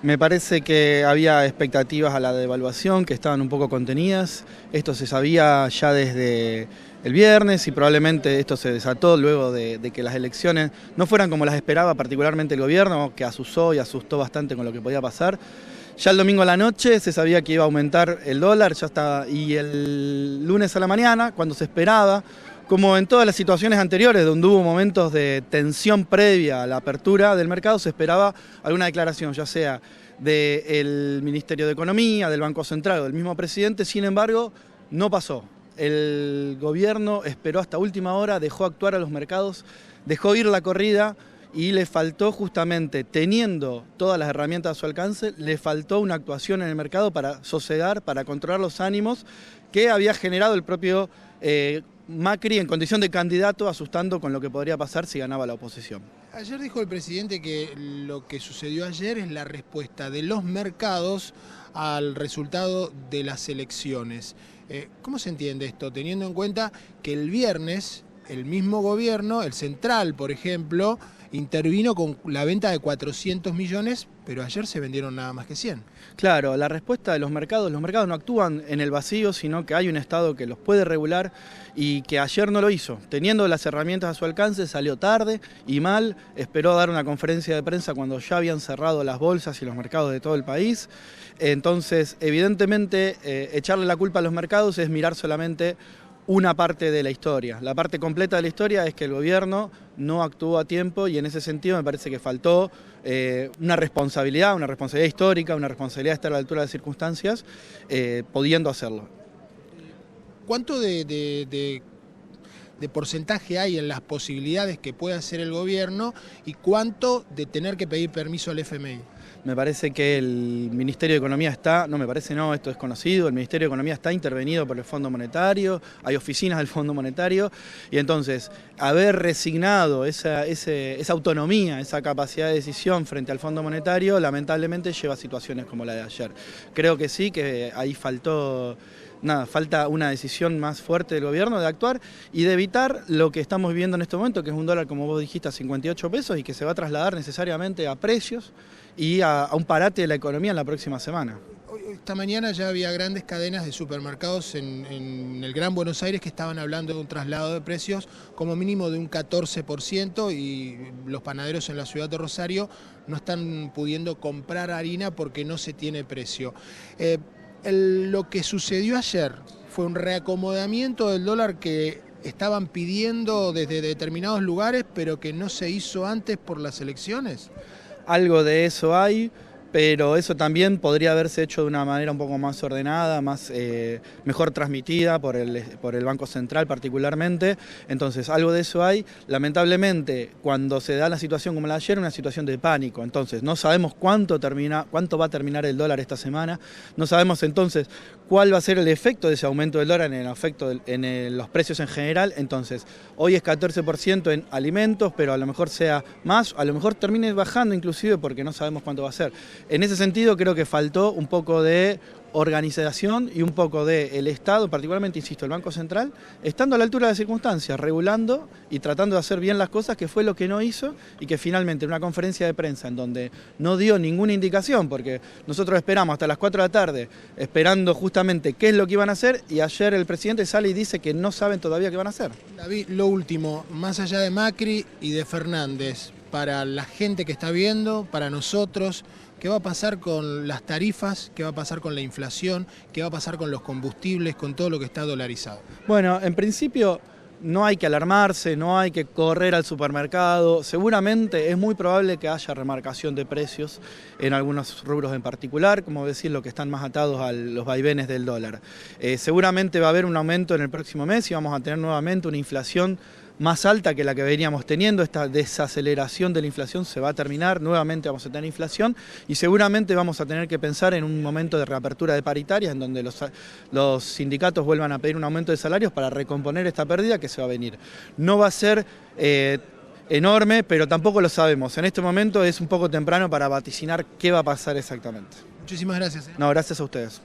Me parece que había expectativas a la devaluación que estaban un poco contenidas. Esto se sabía ya desde el viernes y probablemente esto se desató luego de que las elecciones no fueran como las esperaba, particularmente el gobierno, que asusó y asustó bastante con lo que podía pasar. Ya el domingo a la noche se sabía que iba a aumentar el dólar, ya está, y el lunes a la mañana, cuando se esperaba, como en todas las situaciones anteriores donde hubo momentos de tensión previa a la apertura del mercado, se esperaba alguna declaración, ya sea del Ministerio de Economía, del Banco Central o del mismo presidente. Sin embargo, no pasó. El gobierno esperó hasta última hora, dejó actuar a los mercados, dejó ir la corrida y le faltó justamente, teniendo todas las herramientas a su alcance, le faltó una actuación en el mercado para sosegar, para controlar los ánimos que había generado el propio Macri en condición de candidato, asustando con lo que podría pasar si ganaba la oposición. Ayer dijo el presidente que lo que sucedió ayer es la respuesta de los mercados al resultado de las elecciones. ¿Cómo se entiende esto? Teniendo en cuenta que el viernes el mismo gobierno, el central por ejemplo, intervino con la venta de 400 millones, pero ayer se vendieron nada más que 100. Claro, la respuesta de los mercados no actúan en el vacío, sino que hay un Estado que los puede regular y que ayer no lo hizo. Teniendo las herramientas a su alcance, salió tarde y mal, esperó dar una conferencia de prensa cuando ya habían cerrado las bolsas y los mercados de todo el país. Entonces, evidentemente, echarle la culpa a los mercados es mirar solamente una parte de la historia. La parte completa de la historia es que el gobierno no actuó a tiempo y en ese sentido me parece que faltó una responsabilidad histórica, una responsabilidad de estar a la altura de las circunstancias, pudiendo hacerlo. ¿Cuánto de porcentaje hay en las posibilidades que puede hacer el gobierno y cuánto de tener que pedir permiso al FMI? Me parece que el Ministerio de Economía está, no me parece no, esto es conocido, el Ministerio de Economía está intervenido por el Fondo Monetario, hay oficinas del Fondo Monetario y entonces haber resignado esa autonomía, esa capacidad de decisión frente al Fondo Monetario lamentablemente lleva a situaciones como la de ayer. Creo que sí, que ahí falta una decisión más fuerte del gobierno de actuar y de evitar lo que estamos viviendo en este momento, que es un dólar, como vos dijiste, a 58 pesos y que se va a trasladar necesariamente a precios y a un parate de la economía en la próxima semana. Esta mañana ya había grandes cadenas de supermercados en el Gran Buenos Aires que estaban hablando de un traslado de precios como mínimo de un 14% y los panaderos en la ciudad de Rosario no están pudiendo comprar harina porque no se tiene precio. Lo que sucedió ayer fue un reacomodamiento del dólar que estaban pidiendo desde determinados lugares, pero que no se hizo antes por las elecciones. Algo de eso hay, pero eso también podría haberse hecho de una manera un poco más ordenada, mejor transmitida por el Banco Central particularmente. Entonces, algo de eso hay. Lamentablemente, cuando se da la situación como la de ayer, una situación de pánico. Entonces, no sabemos cuánto va a terminar el dólar esta semana. No sabemos entonces cuál va a ser el efecto de ese aumento del dólar en los precios en general. Entonces, hoy es 14% en alimentos, pero a lo mejor sea más, a lo mejor termine bajando inclusive porque no sabemos cuánto va a ser. En ese sentido creo que faltó un poco de organización y un poco del Estado, particularmente, insisto, el Banco Central, estando a la altura de las circunstancias, regulando y tratando de hacer bien las cosas, que fue lo que no hizo y que finalmente en una conferencia de prensa en donde no dio ninguna indicación, porque nosotros esperamos hasta las 4 de la tarde, esperando justamente qué es lo que iban a hacer y ayer el presidente sale y dice que no saben todavía qué van a hacer. David, lo último, más allá de Macri y de Fernández, para la gente que está viendo, para nosotros, ¿qué va a pasar con las tarifas? ¿Qué va a pasar con la inflación? ¿Qué va a pasar con los combustibles, con todo lo que está dolarizado? Bueno, en principio no hay que alarmarse, no hay que correr al supermercado. Seguramente es muy probable que haya remarcación de precios en algunos rubros en particular, como decir, lo que están más atados a los vaivenes del dólar. Seguramente va a haber un aumento en el próximo mes y vamos a tener nuevamente una inflación más alta que la que veníamos teniendo. Esta desaceleración de la inflación se va a terminar, nuevamente vamos a tener inflación y seguramente vamos a tener que pensar en un momento de reapertura de paritarias en donde los sindicatos vuelvan a pedir un aumento de salarios para recomponer esta pérdida que se va a venir. No va a ser enorme, pero tampoco lo sabemos. En este momento es un poco temprano para vaticinar qué va a pasar exactamente. Muchísimas gracias. No, gracias a ustedes.